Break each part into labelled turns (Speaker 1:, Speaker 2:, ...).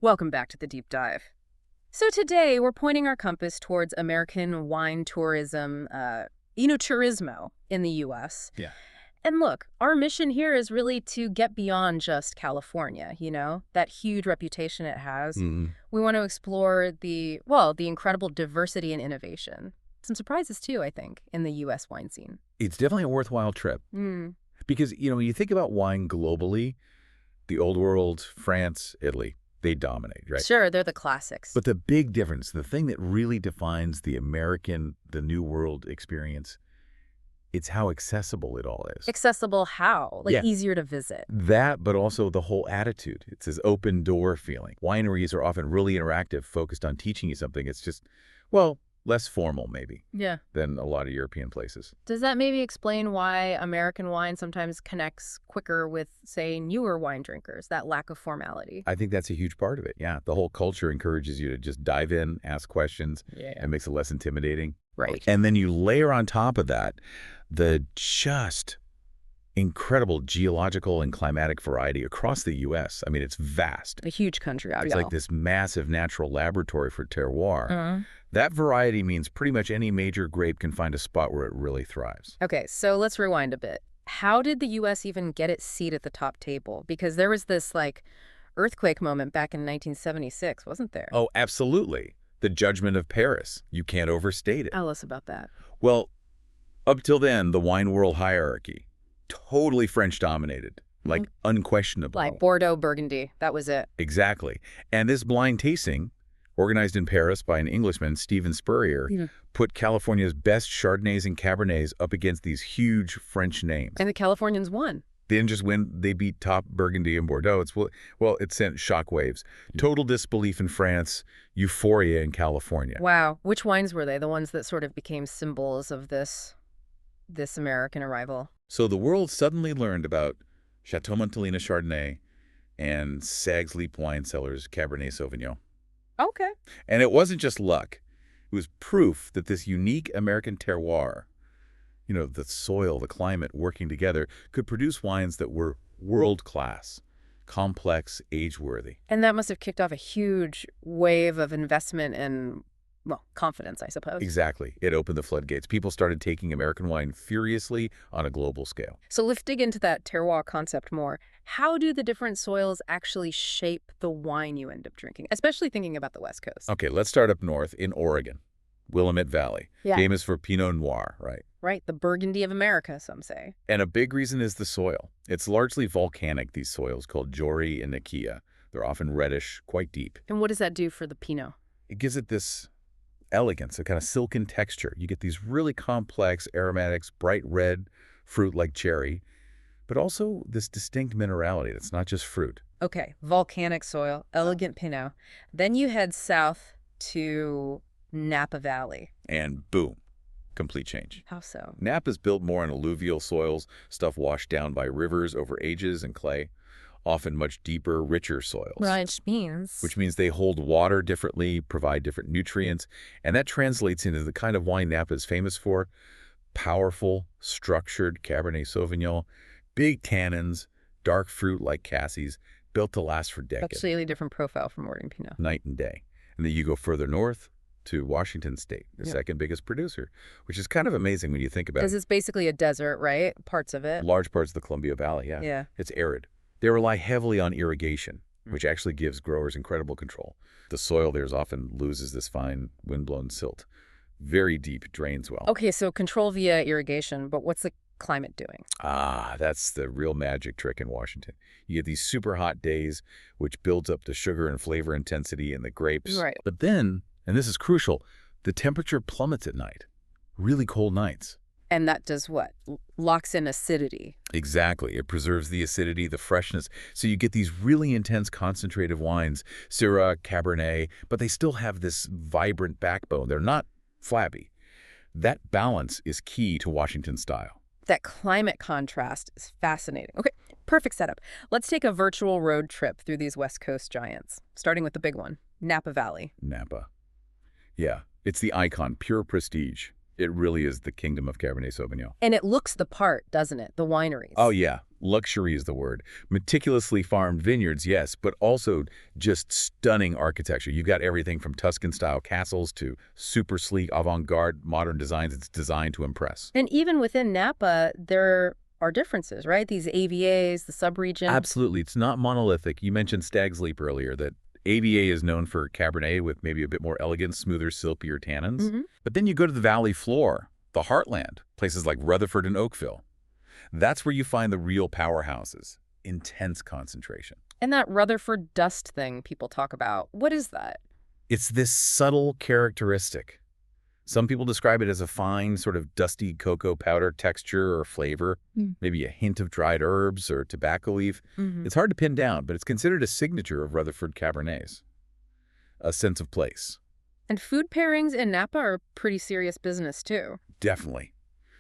Speaker 1: Welcome back to the deep dive. So today we're pointing our compass towards American wine tourism, enoturismo in the U.S.
Speaker 2: Yeah.
Speaker 1: And look, our mission here is really to get beyond just California, that huge reputation it has.
Speaker 2: Mhm.
Speaker 1: We want to explore the incredible diversity and innovation. Some surprises too, I think, in the U.S. wine scene.
Speaker 2: It's definitely a worthwhile trip
Speaker 1: Mm.
Speaker 2: because, when you think about wine globally, the old world, France, Italy, they dominate, right?
Speaker 1: Sure, they're the classics.
Speaker 2: But the big difference, the thing that really defines the New World experience, it's how accessible it all is.
Speaker 1: Accessible how? Like
Speaker 2: Yeah.
Speaker 1: easier to visit.
Speaker 2: That, but also the whole attitude. It's this open door feeling. Wineries are often really interactive, focused on teaching you something. It's just, less formal maybe
Speaker 1: Yeah.
Speaker 2: than a lot of European places.
Speaker 1: Does that maybe explain why American wine sometimes connects quicker with, say, newer wine drinkers, that lack of formality?
Speaker 2: I think that's a huge part of it, yeah. The whole culture encourages you to just dive in, ask questions, and makes it less intimidating.
Speaker 1: Right.
Speaker 2: And then you layer on top of that the just incredible geological and climatic variety across the U.S. I mean, it's vast.
Speaker 1: A huge country,
Speaker 2: It's like this massive natural laboratory for terroir. That variety means pretty much any major grape can find a spot where it really thrives.
Speaker 1: Okay, so let's rewind a bit. How did the U.S. even get its seat at the top table? Because there was this, earthquake moment back in 1976, wasn't there?
Speaker 2: Oh, absolutely. The Judgement of Paris. You can't overstate it.
Speaker 1: Tell us about that.
Speaker 2: Well, up till then, the wine world hierarchy, totally French-dominated, unquestionably.
Speaker 1: Like Bordeaux, Burgundy, that was it.
Speaker 2: Exactly. And this blind tasting, organized in Paris by an Englishman, Stephen Spurrier, put California's best Chardonnays and Cabernets up against these huge French names.
Speaker 1: And the Californians won.
Speaker 2: They didn't just win, they beat top Burgundy and Bordeaux. It sent shockwaves. Total disbelief in France, euphoria in California.
Speaker 1: Wow. Which wines were they? The ones that sort of became symbols of this American arrival?
Speaker 2: So the world suddenly learned about Chateau Montelena Chardonnay and Sag's Leap Wine Cellars Cabernet Sauvignon.
Speaker 1: Okay.
Speaker 2: And it wasn't just luck. It was proof that this unique American terroir, the soil, the climate working together, could produce wines that were world-class, complex, age-worthy.
Speaker 1: And that must have kicked off a huge wave of investment and, confidence, I suppose.
Speaker 2: Exactly. It opened the floodgates. People started taking American wine furiously on a global scale.
Speaker 1: So let's dig into that terroir concept more. How do the different soils actually shape the wine you end up drinking, especially thinking about the West Coast?
Speaker 2: Okay, let's start up north in Oregon, Willamette Valley.
Speaker 1: Yeah.
Speaker 2: Famous for Pinot Noir, right?
Speaker 1: Right, the Burgundy of America, some say.
Speaker 2: And a big reason is the soil. It's largely volcanic, these soils called Jory and Nikia. They're often reddish, quite deep.
Speaker 1: And what does that do for the Pinot?
Speaker 2: It gives it this elegance, a kind of silken texture. You get these really complex aromatics, bright red fruit like cherry, but also this distinct minerality that's not just fruit.
Speaker 1: Okay, volcanic soil, elegant Pinot. Then you head south to Napa Valley.
Speaker 2: And boom, complete change.
Speaker 1: How so?
Speaker 2: Napa's built more on alluvial soils, stuff washed down by rivers over ages and clay, often much deeper, richer soils.
Speaker 1: Which
Speaker 2: means they hold water differently, provide different nutrients, and that translates into the kind of wine Napa is famous for: powerful, structured Cabernet Sauvignon, big tannins, dark fruit like Cassie's, built to last for decades.
Speaker 1: Absolutely different profile from Oregon Pinot.
Speaker 2: Night and day. And then you go further north to Washington State, the second biggest producer, which is kind of amazing when you think about it.
Speaker 1: Because it's basically a desert, right? Parts of it.
Speaker 2: Large parts of the Columbia Valley, yeah.
Speaker 1: Yeah.
Speaker 2: It's arid. They rely heavily on irrigation, which actually gives growers incredible control. The soil there often loses this fine windblown silt. Very deep, drains well.
Speaker 1: Okay, so control via irrigation, but what's the climate doing?
Speaker 2: That's the real magic trick in Washington. You get these super hot days, which builds up the sugar and flavor intensity in the grapes.
Speaker 1: Right.
Speaker 2: But then, and this is crucial, the temperature plummets at night. Really cold nights.
Speaker 1: And that does what? Locks in acidity.
Speaker 2: Exactly. It preserves the acidity, the freshness. So you get these really intense concentrated wines, Syrah, Cabernet, but they still have this vibrant backbone. They're not flabby. That balance is key to Washington style.
Speaker 1: That climate contrast is fascinating. Okay, perfect setup. Let's take a virtual road trip through these West Coast giants, starting with the big one, Napa Valley.
Speaker 2: Napa. Yeah, it's the icon, pure prestige. It really is the Kingdom of Cabernet Sauvignon.
Speaker 1: And it looks the part, doesn't it? The
Speaker 2: Oh,
Speaker 1: wineries.
Speaker 2: yeah. Luxury is the word. Meticulously farmed vineyards, yes, but also just stunning architecture. You've got everything from Tuscan-style castles to super sleek, avant-garde, modern designs. It's designed to impress.
Speaker 1: And even within Napa, there are differences, right? These AVAs, the subregion.
Speaker 2: Absolutely. It's not monolithic. You mentioned Stag's Leap earlier, that AVA is known for Cabernet with maybe a bit more elegant, smoother, silkier tannins.
Speaker 1: Hmm.
Speaker 2: But then you go to the valley floor, the heartland, places like Rutherford and Oakville. That's where you find the real powerhouses. Intense concentration.
Speaker 1: And that Rutherford dust thing people talk about, what is that?
Speaker 2: It's this subtle characteristic. Some people describe it as a fine, sort of dusty cocoa powder texture or flavor, maybe a hint of dried herbs or tobacco leaf.
Speaker 1: Hmm.
Speaker 2: It's hard to pin down, but it's considered a signature of Rutherford Cabernets. A sense of place.
Speaker 1: And food pairings in Napa are pretty serious business, too.
Speaker 2: Definitely.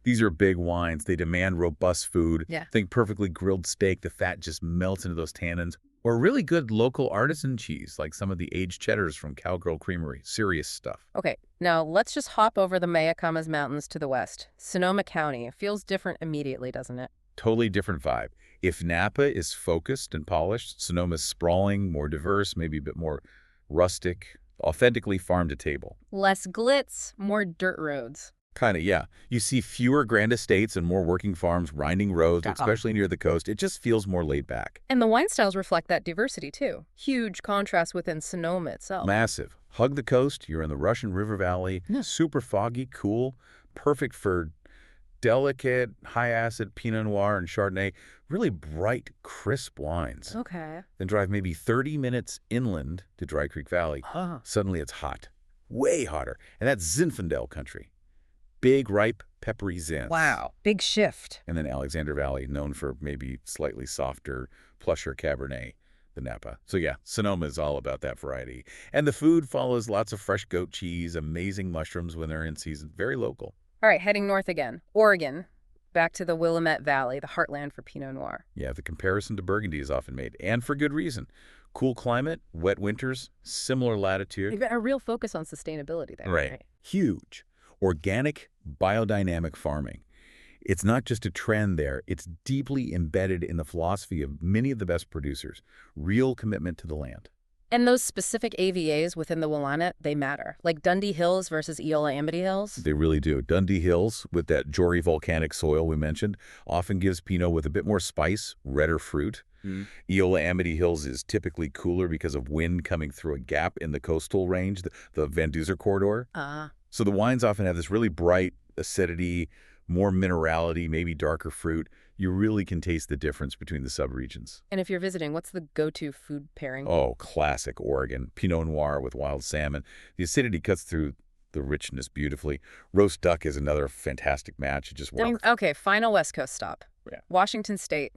Speaker 2: These are big wines. They demand robust food.
Speaker 1: Yeah.
Speaker 2: Think perfectly grilled steak. The fat just melts into those tannins. Or really good local artisan cheese, like some of the aged cheddars from Cowgirl Creamery. Serious stuff.
Speaker 1: Okay, now let's just hop over the Mayacamas Mountains to the west. Sonoma County. It feels different immediately, doesn't it?
Speaker 2: Totally different vibe. If Napa is focused and polished, Sonoma's sprawling, more diverse, maybe a bit more rustic, authentically farm to table.
Speaker 1: Less glitz, more dirt roads.
Speaker 2: Kind of, yeah. You see fewer grand estates and more working farms, winding roads, especially near the coast. It just feels more laid back.
Speaker 1: And the wine styles reflect that diversity, too. Huge contrast within Sonoma itself.
Speaker 2: Massive. Hug the coast, you're in the Russian River Valley, super foggy, cool, perfect for delicate, high-acid Pinot Noir and Chardonnay, really bright, crisp wines.
Speaker 1: Okay.
Speaker 2: Then drive maybe 30 minutes inland to Dry Creek Valley. Suddenly it's hot, way hotter, and that's Zinfandel country. Big, ripe, peppery zins.
Speaker 1: Wow. Big shift.
Speaker 2: And then Alexander Valley, known for maybe slightly softer, plusher Cabernet than Napa. So yeah, Sonoma is all about that variety. And the food follows lots of fresh goat cheese, amazing mushrooms when they're in season, very local.
Speaker 1: All right, heading north again. Oregon. Back to the Willamette Valley, the heartland for Pinot Noir.
Speaker 2: Yeah, the comparison to Burgundy is often made, and for good reason. Cool climate, wet winters, similar latitude.
Speaker 1: You've got a real focus on sustainability there.
Speaker 2: Right. Huge. Organic, biodynamic farming. It's not just a trend there. It's deeply embedded in the philosophy of many of the best producers. Real commitment to the land.
Speaker 1: And those specific AVAs within the Willamette, they matter. Like Dundee Hills versus Eola Amity Hills.
Speaker 2: They really do. Dundee Hills, with that Jory volcanic soil we mentioned, often gives Pinot with a bit more spice, redder fruit. Eola Amity Hills is typically cooler because of wind coming through a gap in the coastal range, the Van Duzer corridor. So the wines often have this really bright acidity, more minerality, maybe darker fruit. You really can taste the difference between the subregions.
Speaker 1: And if you're visiting, what's the go-to food pairing?
Speaker 2: Oh, classic Oregon. Pinot Noir with wild salmon. The acidity cuts through the richness beautifully. Roast duck is another fantastic match. It just works.
Speaker 1: Okay, final West Coast stop.
Speaker 2: Yeah.
Speaker 1: Washington State,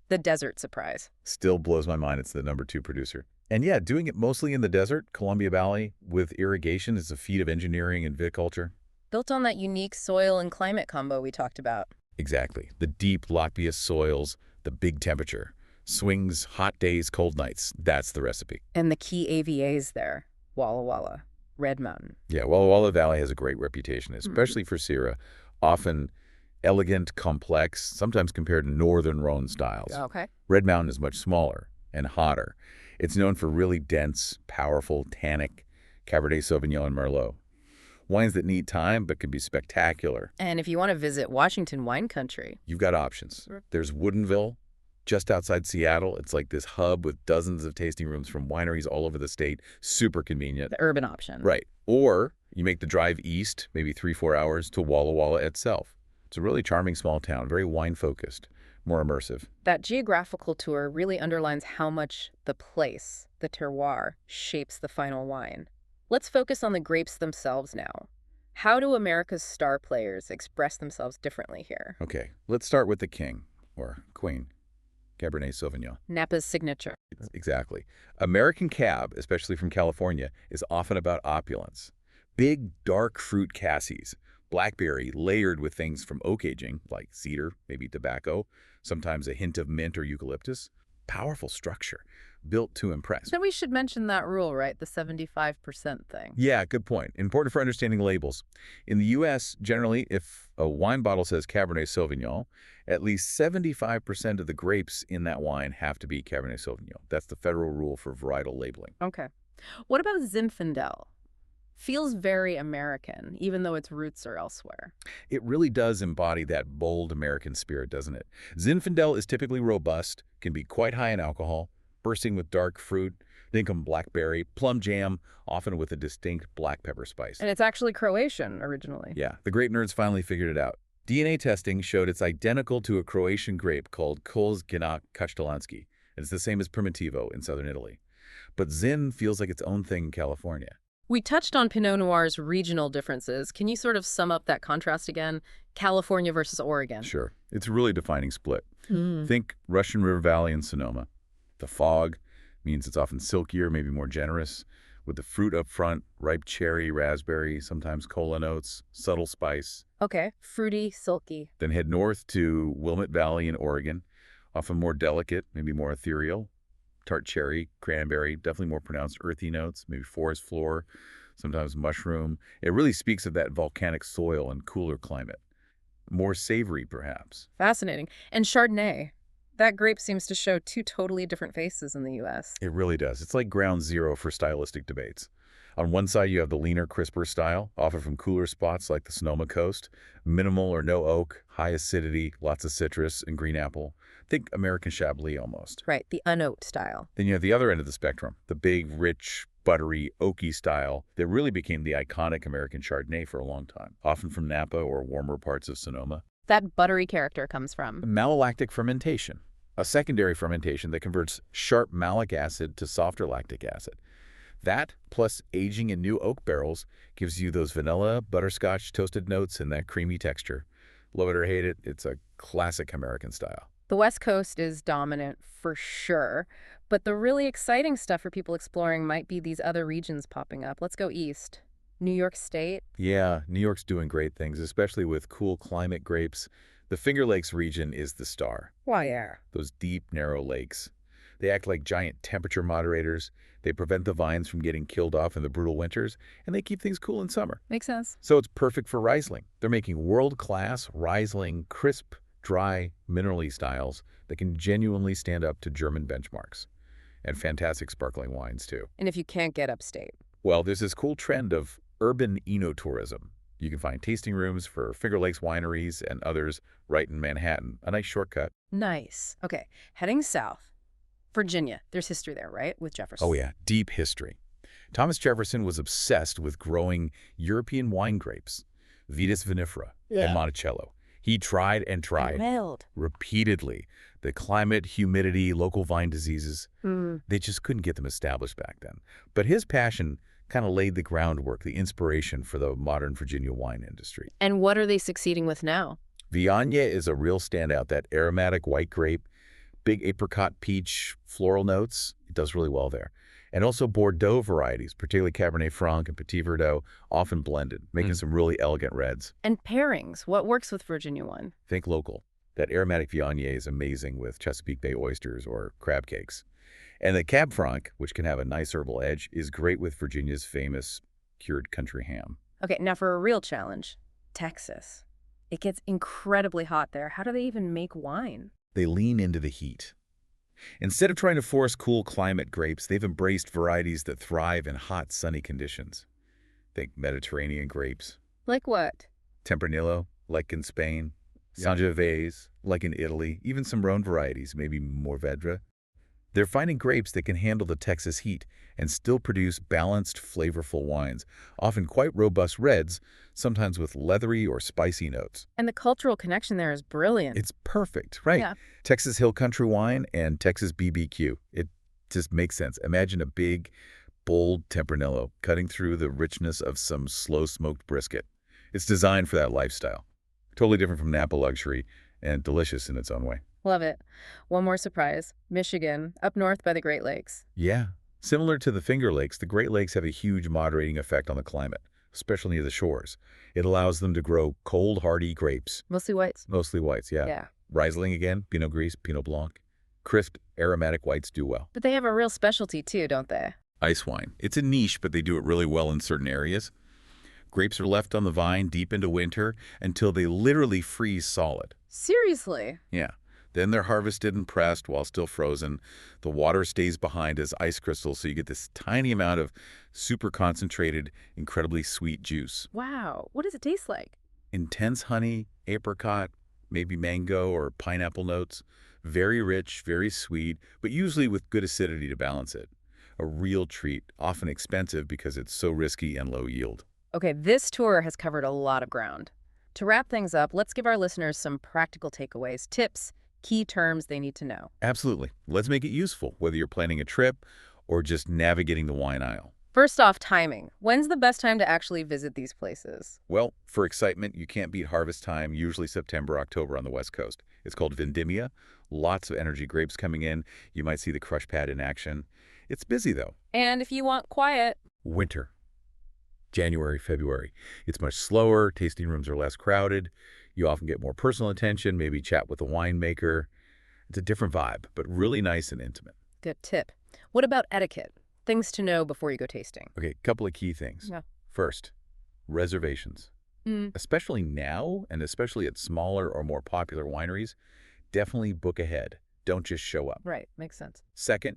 Speaker 1: the desert surprise.
Speaker 2: Still blows my mind it's the #2 producer. And yeah, doing it mostly in the desert, Columbia Valley, with irrigation is a feat of engineering and viticulture.
Speaker 1: Built on that unique soil and climate combo we talked about.
Speaker 2: Exactly. The deep, lacuous soils, the big temperature. Swings, hot days, cold nights. That's the recipe.
Speaker 1: And the key AVAs there. Walla Walla, Red Mountain.
Speaker 2: Yeah, Walla Walla Valley has a great reputation, especially for Syrah. Often elegant, complex, sometimes compared to northern Rhone styles.
Speaker 1: Okay.
Speaker 2: Red Mountain is much smaller and hotter. It's known for really dense, powerful, tannic Cabernet Sauvignon and Merlot. Wines that need time but can be spectacular.
Speaker 1: And if you want to visit Washington wine country,
Speaker 2: You've got options. There's Woodinville, just outside Seattle. It's like this hub with dozens of tasting rooms from wineries all over the state. Super convenient.
Speaker 1: the urban option.
Speaker 2: Right. Or you make the drive east, maybe 3-4 hours, to Walla Walla itself. It's a really charming small town, very wine-focused, more immersive.
Speaker 1: That geographical tour really underlines how much the place, the terroir, shapes the final wine. Let's focus on the grapes themselves now. How do America's star players express themselves differently here?
Speaker 2: Okay, let's start with the king, or queen, Cabernet Sauvignon.
Speaker 1: Napa's signature.
Speaker 2: Exactly. American Cab, especially from California, is often about opulence. Big, dark fruit cassis, blackberry layered with things from oak aging, like cedar, maybe tobacco, sometimes a hint of mint or eucalyptus. Powerful structure. built to impress.
Speaker 1: Then we should mention that rule, right? The 75% thing.
Speaker 2: Yeah, good point. Important for understanding labels. In the U.S., generally, if a wine bottle says Cabernet Sauvignon, at least 75% of the grapes in that wine have to be Cabernet Sauvignon. That's the federal rule for varietal labeling.
Speaker 1: Okay. What about Zinfandel? Feels very American, even though its roots are elsewhere.
Speaker 2: It really does embody that bold American spirit, doesn't it? Zinfandel is typically robust, can be quite high in alcohol, bursting with dark fruit, think of blackberry, plum jam, often with a distinct black pepper spice.
Speaker 1: And it's actually Croatian originally.
Speaker 2: Yeah, the grape nerds finally figured it out. DNA testing showed it's identical to a Croatian grape called Kozginac Kaštelanski. It's the same as Primitivo in southern Italy. But Zin feels like its own thing in California.
Speaker 1: We touched on Pinot Noir's regional differences. Can you sort of sum up that contrast again? California versus Oregon.
Speaker 2: Sure, it's a really defining split.
Speaker 1: Mm.
Speaker 2: Think Russian River Valley and Sonoma. The fog means it's often silkier, maybe more generous, with the fruit up front, ripe cherry, raspberry, sometimes cola notes, subtle spice.
Speaker 1: Okay, fruity, silky.
Speaker 2: Then head north to Willamette Valley in Oregon, often more delicate, maybe more ethereal. Tart cherry, cranberry, definitely more pronounced earthy notes, maybe forest floor, sometimes mushroom. It really speaks of that volcanic soil and cooler climate. More savory, perhaps.
Speaker 1: Fascinating. And Chardonnay. That grape seems to show two totally different faces in the U.S.
Speaker 2: It really does. It's like ground zero for stylistic debates. On one side, you have the leaner, crisper style, often from cooler spots like the Sonoma coast. Minimal or no oak, high acidity, lots of citrus, and green apple. Think American Chablis almost.
Speaker 1: Right, the unoaked style.
Speaker 2: Then you have the other end of the spectrum, the big, rich, buttery, oaky style that really became the iconic American Chardonnay for a long time, often from Napa or warmer parts of Sonoma.
Speaker 1: That buttery character comes from.
Speaker 2: Malolactic fermentation, a secondary fermentation that converts sharp malic acid to softer lactic acid. That, plus aging in new oak barrels, gives you those vanilla, butterscotch, toasted notes and that creamy texture. Love it or hate it, it's a classic American style.
Speaker 1: The West Coast is dominant for sure, but the really exciting stuff for people exploring might be these other regions popping up. Let's go east. New York State.
Speaker 2: Yeah, New York's doing great things, especially with cool climate grapes. The Finger Lakes region is the star.
Speaker 1: Why, yeah.
Speaker 2: Those deep, narrow lakes. They act like giant temperature moderators. They prevent the vines from getting killed off in the brutal winters, and they keep things cool in summer.
Speaker 1: Makes sense.
Speaker 2: So it's perfect for Riesling. They're making world-class Riesling, crisp, dry, minerally styles that can genuinely stand up to German benchmarks. And fantastic sparkling wines, too.
Speaker 1: And if you can't get upstate.
Speaker 2: Well, there's this cool trend of urban enotourism. You can find tasting rooms for Finger Lakes wineries and others right in Manhattan. A nice shortcut.
Speaker 1: Nice. Okay, heading south. Virginia. There's history there, right? With Jefferson.
Speaker 2: Oh, yeah. Deep history. Thomas Jefferson was obsessed with growing European wine grapes, Vitis vinifera and Monticello. He tried and tried repeatedly. The climate, humidity, local vine diseases, they just couldn't get them established back then. But his passion kind of laid the groundwork, the inspiration for the modern Virginia wine industry.
Speaker 1: And what are they succeeding with now?
Speaker 2: Viognier is a real standout, that aromatic white grape, big apricot, peach, floral notes. It does really well there. And also Bordeaux varieties, particularly Cabernet Franc and Petit Verdot, often blended, making some really elegant reds.
Speaker 1: And pairings. What works with Virginia wine?
Speaker 2: Think local. That aromatic Viognier is amazing with Chesapeake Bay oysters or crab cakes. And the Cab Franc, which can have a nice herbal edge, is great with Virginia's famous cured country ham.
Speaker 1: Okay, now for a real challenge. Texas. It gets incredibly hot there. How do they even make wine?
Speaker 2: They lean into the heat. Instead of trying to force cool climate grapes, they've embraced varieties that thrive in hot, sunny conditions. Think Mediterranean grapes.
Speaker 1: Like what?
Speaker 2: Tempranillo, like in Spain. Sangiovese, like in Italy. Even some Rhone varieties, maybe Mourvedre. They're finding grapes that can handle the Texas heat and still produce balanced, flavorful wines, often quite robust reds, sometimes with leathery or spicy notes.
Speaker 1: And the cultural connection there is brilliant.
Speaker 2: It's perfect, right?
Speaker 1: Yeah.
Speaker 2: Texas Hill Country wine and Texas BBQ. It just makes sense. Imagine a big, bold Tempranillo cutting through the richness of some slow-smoked brisket. It's designed for that lifestyle. Totally different from Napa luxury and delicious in its own way.
Speaker 1: Love it. One more surprise. Michigan, up north by the Great Lakes.
Speaker 2: Yeah. Similar to the Finger Lakes, the Great Lakes have a huge moderating effect on the climate, especially near the shores. It allows them to grow cold, hardy grapes.
Speaker 1: Mostly whites.
Speaker 2: Mostly whites, yeah.
Speaker 1: Yeah.
Speaker 2: Riesling again, Pinot Gris, Pinot Blanc. Crisp, aromatic whites do well.
Speaker 1: But they have a real specialty too, don't they?
Speaker 2: Ice wine. It's a niche, but they do it really well in certain areas. Grapes are left on the vine deep into winter until they literally freeze solid.
Speaker 1: Seriously?
Speaker 2: Yeah. Then they're harvested and pressed while still frozen. The water stays behind as ice crystals, so you get this tiny amount of super concentrated, incredibly sweet juice.
Speaker 1: Wow. What does it taste like?
Speaker 2: Intense honey, apricot, maybe mango or pineapple notes. Very rich, very sweet, but usually with good acidity to balance it. A real treat, often expensive because it's so risky and low yield.
Speaker 1: Okay, this tour has covered a lot of ground. To wrap things up, let's give our listeners some practical takeaways, tips, key terms they need to know.
Speaker 2: Absolutely. Let's make it useful, whether you're planning a trip or just navigating the wine aisle.
Speaker 1: First off, timing. When's the best time to actually visit these places?
Speaker 2: Well, for excitement, you can't beat harvest time, usually September, October on the West Coast. It's called Vendimia. Lots of energy grapes coming in. You might see the crush pad in action. It's busy, though.
Speaker 1: And if you want quiet,
Speaker 2: Winter. January, February. It's much slower. Tasting rooms are less crowded. You often get more personal attention, maybe chat with a winemaker. It's a different vibe, but really nice and intimate.
Speaker 1: good tip. What about etiquette? Things to know before you go tasting.
Speaker 2: Okay, couple of key things.
Speaker 1: Yeah.
Speaker 2: First, reservations. Especially now, and especially at smaller or more popular wineries, definitely book ahead. Don't just show up.
Speaker 1: Right, makes sense.
Speaker 2: Second,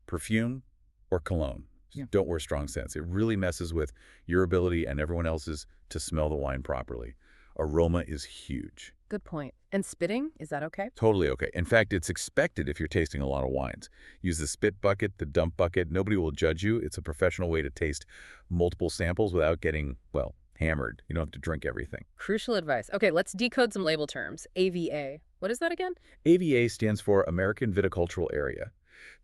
Speaker 2: perfume or cologne.
Speaker 1: Yeah.
Speaker 2: Don't wear strong scents. It really messes with your ability and everyone else's to smell the wine properly. Aroma is huge.
Speaker 1: Good point. And spitting, is that okay?
Speaker 2: Totally okay. In fact, it's expected if you're tasting a lot of wines. Use the spit bucket, the dump bucket. Nobody will judge you. It's a professional way to taste multiple samples without getting, well, hammered. You don't have to drink everything.
Speaker 1: Crucial advice. Okay, let's decode some label terms. AVA. What is that again?
Speaker 2: AVA stands for American Viticultural Area.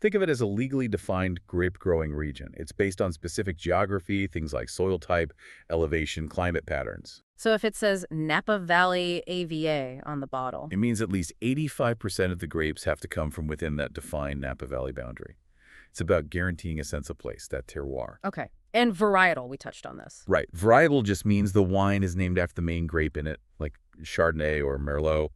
Speaker 2: Think of it as a legally defined grape-growing region. It's based on specific geography, things like soil type, elevation, climate patterns.
Speaker 1: So if it says Napa Valley AVA on the bottle.
Speaker 2: It means at least 85% of the grapes have to come from within that defined Napa Valley boundary. It's about guaranteeing a sense of place, that terroir.
Speaker 1: Okay. And varietal, we touched on this.
Speaker 2: Right. Varietal just means the wine is named after the main grape in it, like Chardonnay or Merlot.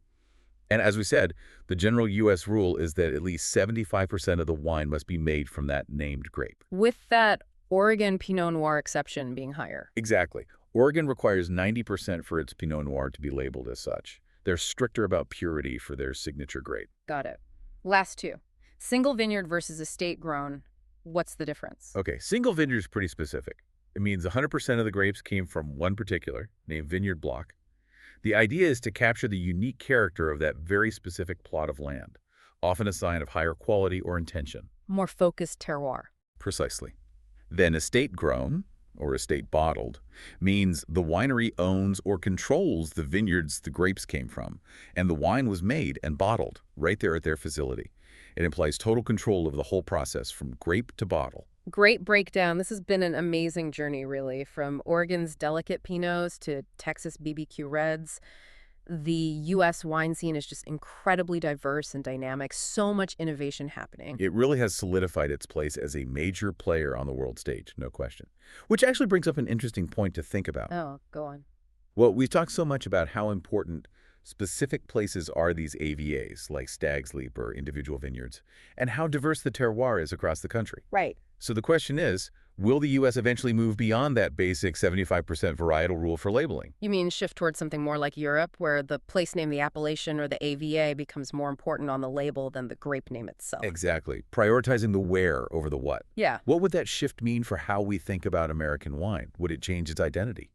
Speaker 2: And as we said, the general U.S. rule is that at least 75% of the wine must be made from that named grape.
Speaker 1: With that Oregon Pinot Noir exception being higher.
Speaker 2: Exactly. Oregon requires 90% for its Pinot Noir to be labeled as such. They're stricter about purity for their signature grape.
Speaker 1: Got it. Last two. Single vineyard versus estate grown. What's the difference?
Speaker 2: Okay, single vineyard is pretty specific. It means 100% of the grapes came from one particular, named vineyard block. The idea is to capture the unique character of that very specific plot of land, often a sign of higher quality or intention.
Speaker 1: More focused terroir.
Speaker 2: Precisely. Then estate grown, or estate bottled, means the winery owns or controls the vineyards the grapes came from, and the wine was made and bottled right there at their facility. It implies total control of the whole process from grape to bottle.
Speaker 1: Great breakdown. This has been an amazing journey, really, from Oregon's delicate Pinots to Texas BBQ Reds. The U.S. wine scene is just incredibly diverse and dynamic. So much innovation happening.
Speaker 2: It really has solidified its place as a major player on the world stage, no question. Which actually brings up an interesting point to think about.
Speaker 1: Oh, go on.
Speaker 2: Well, we've talked so much about how important specific places are these AVAs, like Stag's Leap or individual vineyards, and how diverse the terroir is across the country.
Speaker 1: Right.
Speaker 2: So the question is, will the U.S. eventually move beyond that basic 75% varietal rule for labeling?
Speaker 1: You mean shift towards something more like Europe, where the place name, the appellation, or the AVA becomes more important on the label than the grape name itself?
Speaker 2: Exactly. Prioritizing the where over the what.
Speaker 1: Yeah.
Speaker 2: What would that shift mean for how we think about American wine? Would it change its identity?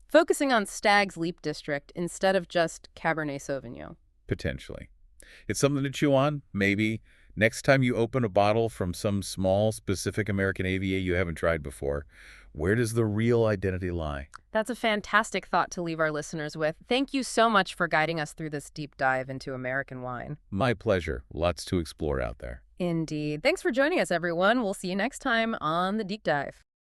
Speaker 1: Focusing on Stag's Leap District instead of just Cabernet Sauvignon.
Speaker 2: Potentially. It's something to chew on, maybe. Next time you open a bottle from some small, specific American AVA you haven't tried before, where does the real identity lie?
Speaker 1: That's a fantastic thought to leave our listeners with. Thank you so much for guiding us through this deep dive into American wine.
Speaker 2: My pleasure. Lots to explore out there.
Speaker 1: Indeed. Thanks for joining us, everyone. We'll see you next time on The Deep Dive.